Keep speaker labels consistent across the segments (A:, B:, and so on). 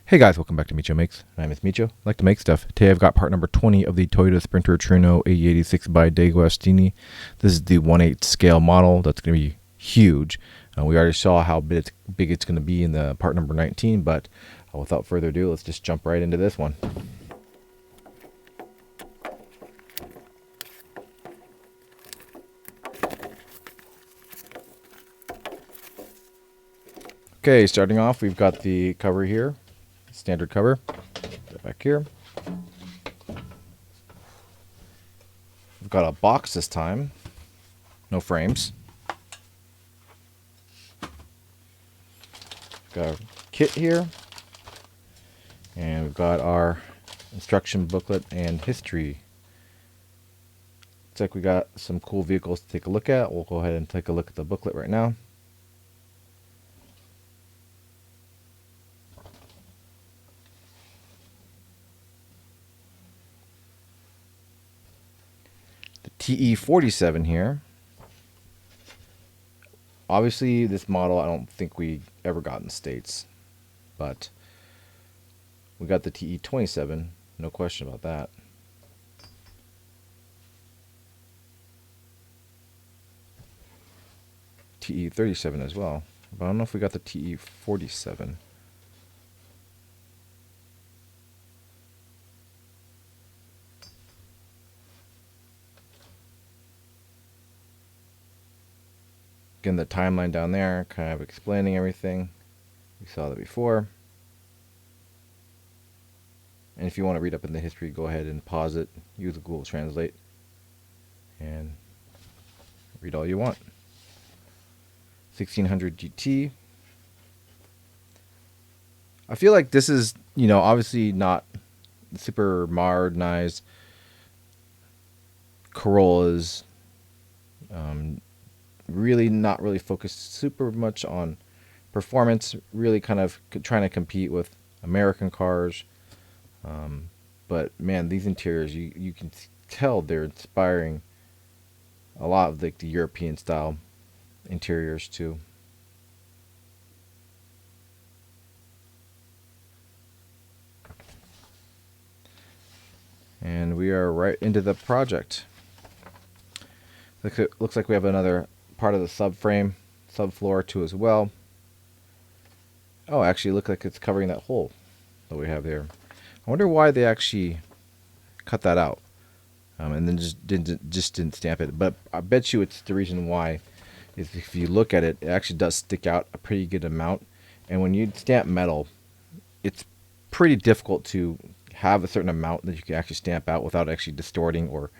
A: Hey guys, welcome back to Micho Makes. My name is Micho. I like to make stuff. Today I've got part number 20 of the Toyota Sprinter Trueno AE86 by DeAgostini. This is the 1/8 scale model. That's going to be huge. We already saw how big it's going to be in the part number 19, but without further ado, let's just jump right into this one. Okay, starting off, we've got the cover here. Standard cover. Go back here. We've got a box this time. No frames. Got a kit here. And we've got our instruction booklet and history. Looks like we got some cool vehicles to take a look at. We'll go ahead and take a look at the booklet right now. The TE47 here. Obviously, this model I don't think we ever got in the States, but we got the TE27, no question about that. TE37 as well, but I don't know if we got the TE47. Again, the timeline down there, kind of explaining everything. We saw that before. And if you want to read up in the history, go ahead and pause it, use Google Translate, and read all you want. 1600 GT. I feel like this is, obviously not super modernized Corollas. Really not really focused super much on performance, really kind of trying to compete with American cars. But man, these interiors, you can tell they're inspiring a lot of like the European style interiors too. And we are right into the project. Looks like we have another part of the subfloor too as well. Oh, actually, look like it's covering that hole that we have there. I wonder why they actually cut that out, and then just didn't stamp it. But I bet you it's the reason why is if you look at it, it actually does stick out a pretty good amount. And when you stamp metal, it's pretty difficult to have a certain amount that you can actually stamp out without actually distorting or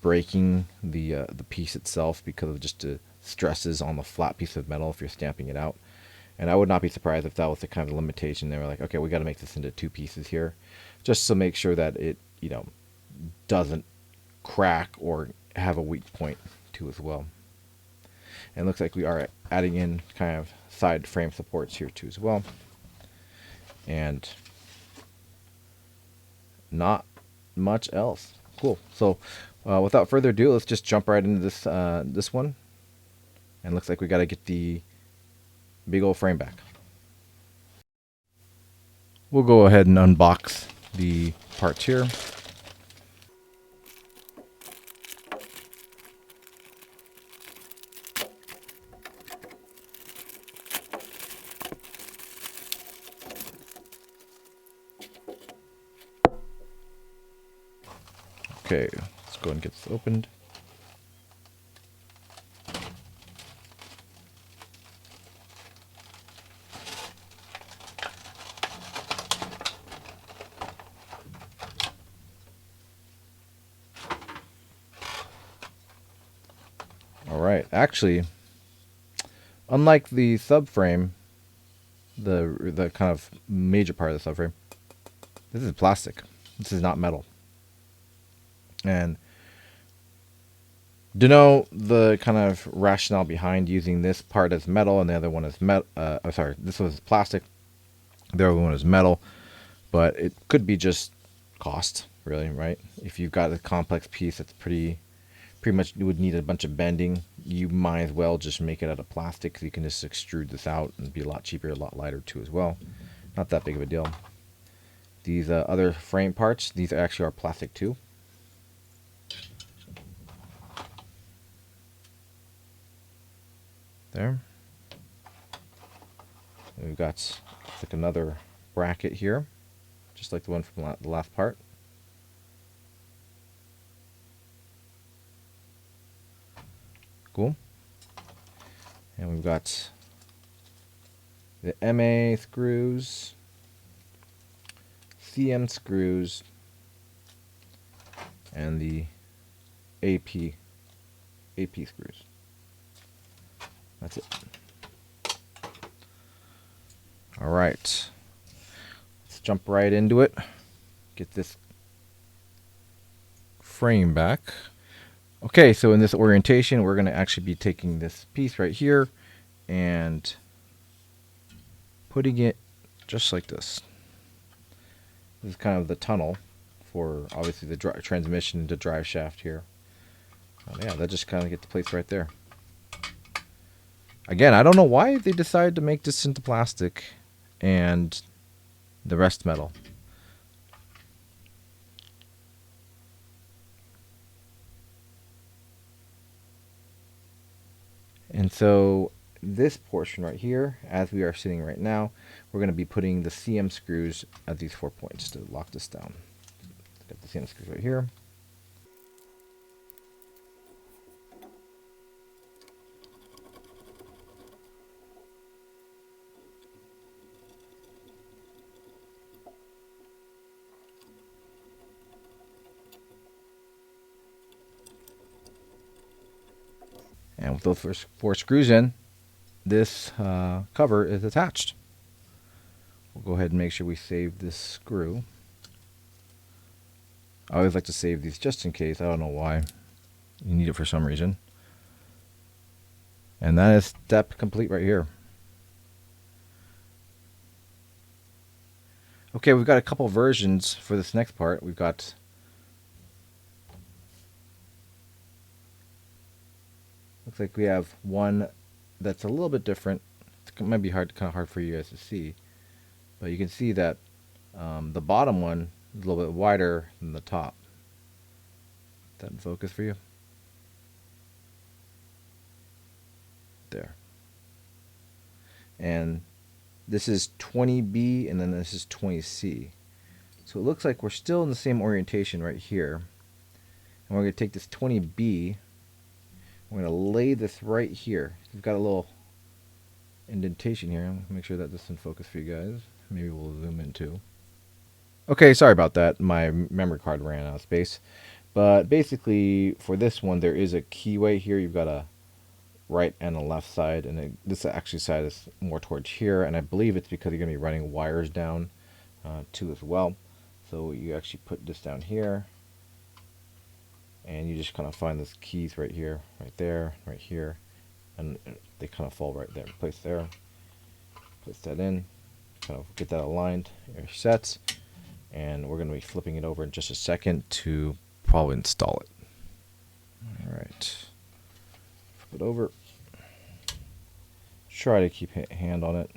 A: breaking the piece itself because of just the stresses on the flat piece of metal if you're stamping it out. And I would not be surprised if that was the kind of limitation. They were like, okay, we got to make this into two pieces here, just to make sure that it, doesn't crack or have a weak point too as well. And it looks like we are adding in kind of side frame supports here too as well. And not much else. Cool. So without further ado, let's just jump right into this one. And looks like we got to get the big old frame back. We'll go ahead and unbox the parts here. Okay, let's go ahead and get this opened. Alright, actually, unlike the subframe, the kind of major part of the subframe, this is plastic. This is not metal. And to know the kind of rationale behind using this part as metal and the other one as this was plastic, the other one is metal, but it could be just cost, really, right? If you've got a complex piece that's pretty much you would need a bunch of bending, you might as well just make it out of plastic. You can just extrude this out and be a lot cheaper, a lot lighter too as well. Not that big of a deal. These other frame parts, these actually are plastic too. There. And we've got like another bracket here, just like the one from the last part. Cool. And we've got the MA screws, CM screws, and the AP screws. That's it. All right. Let's jump right into it. Get this frame back. Okay, so in this orientation, we're going to actually be taking this piece right here and putting it just like this. This is kind of the tunnel for obviously the transmission to drive shaft here. Yeah, that just kind of gets placed right there. Again, I don't know why they decided to make this into plastic and the rest metal. And so this portion right here, as we are sitting right now, we're going to be putting the CM screws at these 4 points to lock this down. Got the CM screws right here. And with those first 4 screws in, this cover is attached. We'll go ahead and make sure we save this screw. I always like to save these just in case. I don't know why. You need it for some reason. And that is step complete right here. Okay, we've got a couple versions for this next part. We've got looks like we have one that's a little bit different. It might be kind of hard for you guys to see, but you can see that the bottom one is a little bit wider than the top. Is that in focus for you? There. And this is 20B, and then this is 20C. So it looks like we're still in the same orientation right here. And we're going to take this 20B. We're going to lay this right here. We've got a little indentation here. Make sure that this is in focus for you guys. Maybe we'll zoom in too. Okay, sorry about that. My memory card ran out of space. But basically, for this one, there is a keyway here. You've got a right and a left side, and this actually side is more towards here, and I believe it's because you're going to be running wires down too as well. So you actually put this down here, and you just kind of find this keys right here, right there, right here, and they kind of fall right there. Place there, place that in, kind of get that aligned. Your sets, and we're going to be flipping it over in just a second to probably install it. All right, flip it over. Try to keep a hand on it.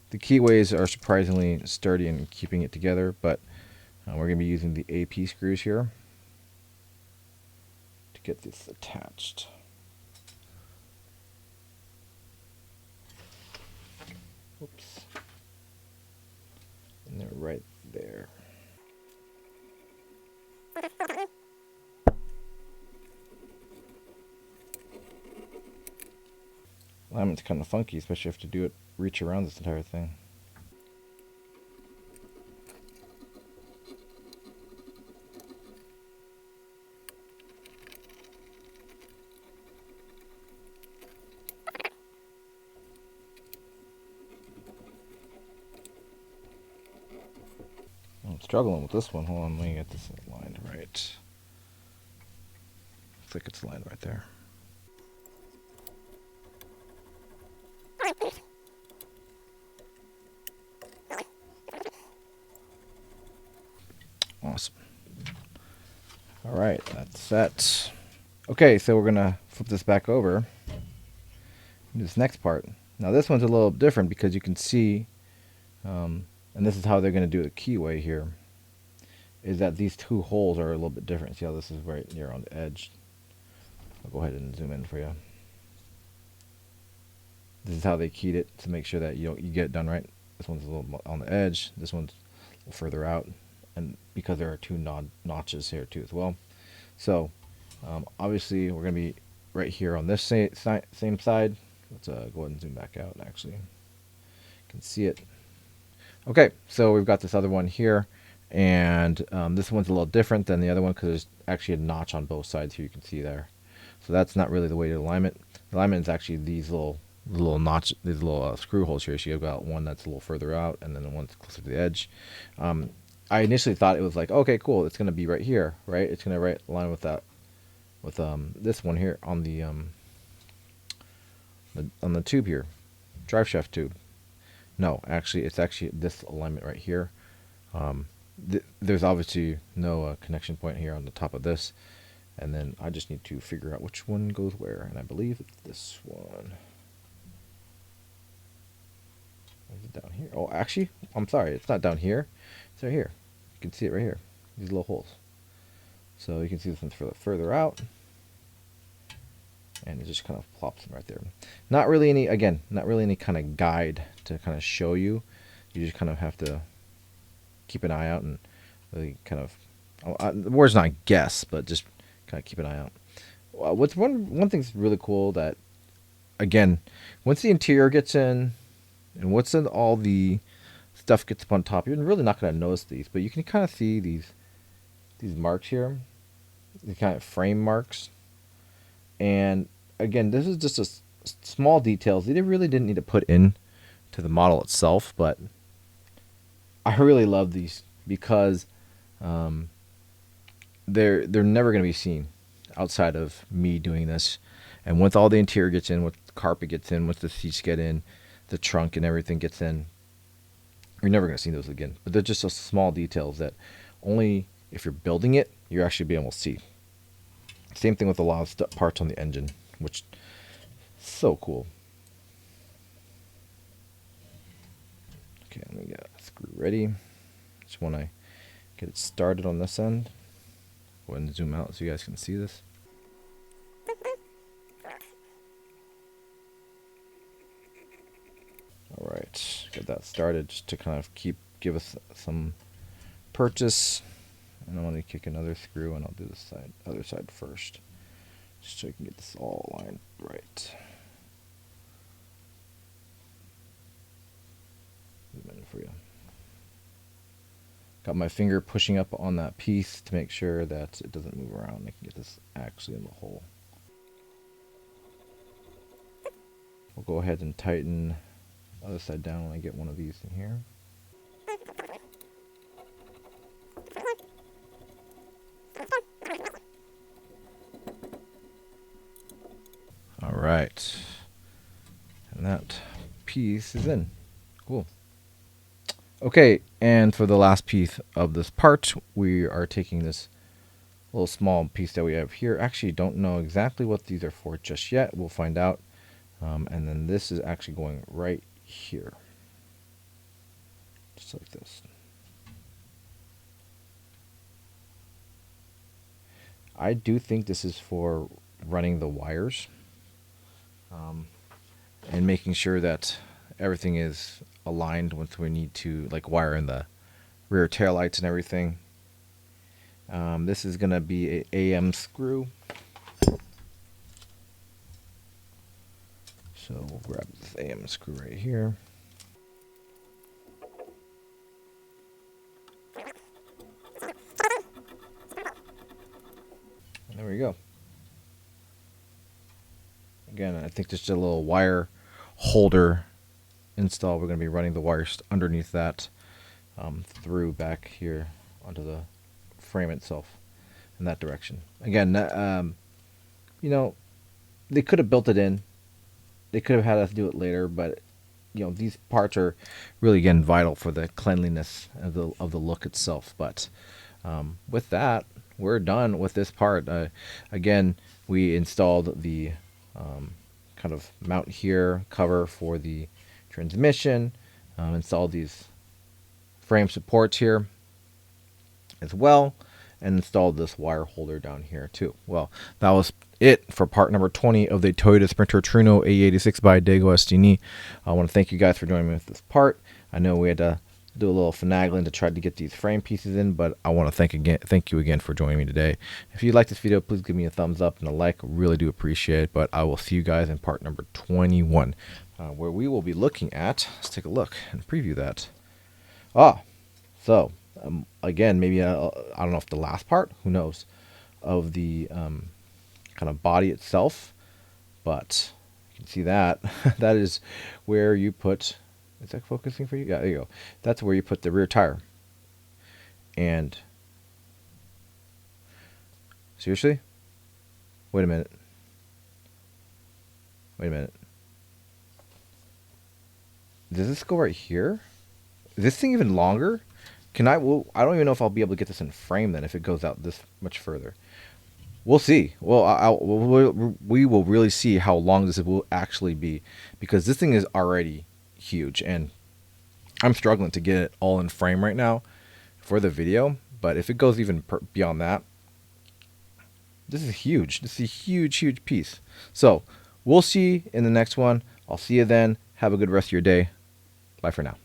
A: The keyways are surprisingly sturdy in keeping it together, but we're going to be using the AP screws here to get this attached. Oops. And they're right there. Alignment's kind of funky, especially if you have to do it, reach around this entire thing. I'm struggling with this one. Hold on, let me get this aligned right. Looks like it's aligned right there. Awesome. All right, that's set. Okay, so we're gonna flip this back over. This next part, Now this one's a little different because you can see, and this is how they're going to do the keyway here, is that these two holes are a little bit different. See how this is right here on the edge? I'll go ahead and zoom in for you. This is how they keyed it to make sure that you get it done right. This one's a little on the edge. This one's a little further out, and because there are two notches here too as well. So obviously we're going to be right here on this same side. Let's go ahead and zoom back out. Actually, you can see it. Okay, so we've got this other one here, and this one's a little different than the other one because there's actually a notch on both sides here. You can see there. So that's not really the way to alignment. The alignment is actually these little notch, these little screw holes here. So you've got one that's a little further out, and then the one that's closer to the edge. I initially thought it was like, okay, cool, it's gonna be right here, right? It's gonna align with that, with this one here on the tube here, drive shaft tube. No, actually, it's actually this alignment right here. There's obviously no connection point here on the top of this, and then I just need to figure out which one goes where, and I believe it's this one. Is it down here? Oh, actually, I'm sorry, it's not down here. It's right here. You can see it right here. These little holes. So you can see this one's further out, and it just kind of plops them right there. Not really any, again, not really any kind of guide to kind of show you. You just kind of have to keep an eye out and really kind of, the word's not guess, but just kind of keep an eye out. What's one thing's really cool that, again, once the interior gets in, and once all the stuff gets up on top, you're really not going to notice these, but you can kind of see these marks here, the kind of frame marks. And again, this is just a small details they really didn't need to put in to the model itself, but I really love these because they're never going to be seen outside of me doing this. And once all the interior gets in, once the carpet gets in, once the seats get in, the trunk and everything gets in, you're never going to see those again. But they're just so small details that only if you're building it, you're actually be able to see. Same thing with a lot of parts on the engine, which is so cool. Okay, let me get a screw ready. Just want to get it started on this end. Go ahead and zoom out so you guys can see this. All right, get that started just to kind of give us some purchase. And I'm going to kick another screw, and I'll do the other side first, just so I can get this all aligned right. Zoom in for you. Got my finger pushing up on that piece to make sure that it doesn't move around. I can get this actually in the hole. We'll go ahead and tighten the other side down when I get one of these in here. All right, and that piece is in. Cool. Okay, and for the last piece of this part, we are taking this little small piece that we have here. Actually, don't know exactly what these are for just yet. We'll find out. And then this is actually going right here, just like this. I do think this is for running the wires, and making sure that everything is aligned once we need to like wire in the rear taillights and everything. This is going to be an AM screw. So we'll grab this AM screw right here. And there we go. Again, I think just a little wire holder install. We're going to be running the wires underneath that through back here onto the frame itself in that direction. Again, you know, they could have built it in. They could have had us do it later, but you know, these parts are really, again, vital for the cleanliness of the look itself. But with that, we're done with this part. Again, we installed the kind of mount here, cover for the transmission, install these frame supports here as well, and installed this wire holder down here too. Well, that was it for part number 20 of the Toyota Sprinter Trueno AE86 by DeAgostini. I want to thank you guys for joining me with this part. I know we had to do a little finagling to try to get these frame pieces in, but I want to thank you again for joining me today. If you like this video, please give me a thumbs up and a like. I really do appreciate it. But I will see you guys in part number 21, where we will be looking at, let's take a look and preview that. So again, maybe I don't know if the last part, who knows, of the kind of body itself, but you can see that that is where you put, is that focusing for you? Yeah, there you go. That's where you put the rear tire. And seriously, wait a minute, does this go right here? Is this thing even longer? Can I, well, I don't even know if I'll be able to get this in frame then if it goes out this much further. We'll see. Well, we will really see how long this will actually be, because this thing is already huge, and I'm struggling to get it all in frame right now for the video. But if it goes even beyond that, this is huge. This is a huge piece. So we'll see in the next one. I'll see you then. Have a good rest of your day. Bye for now.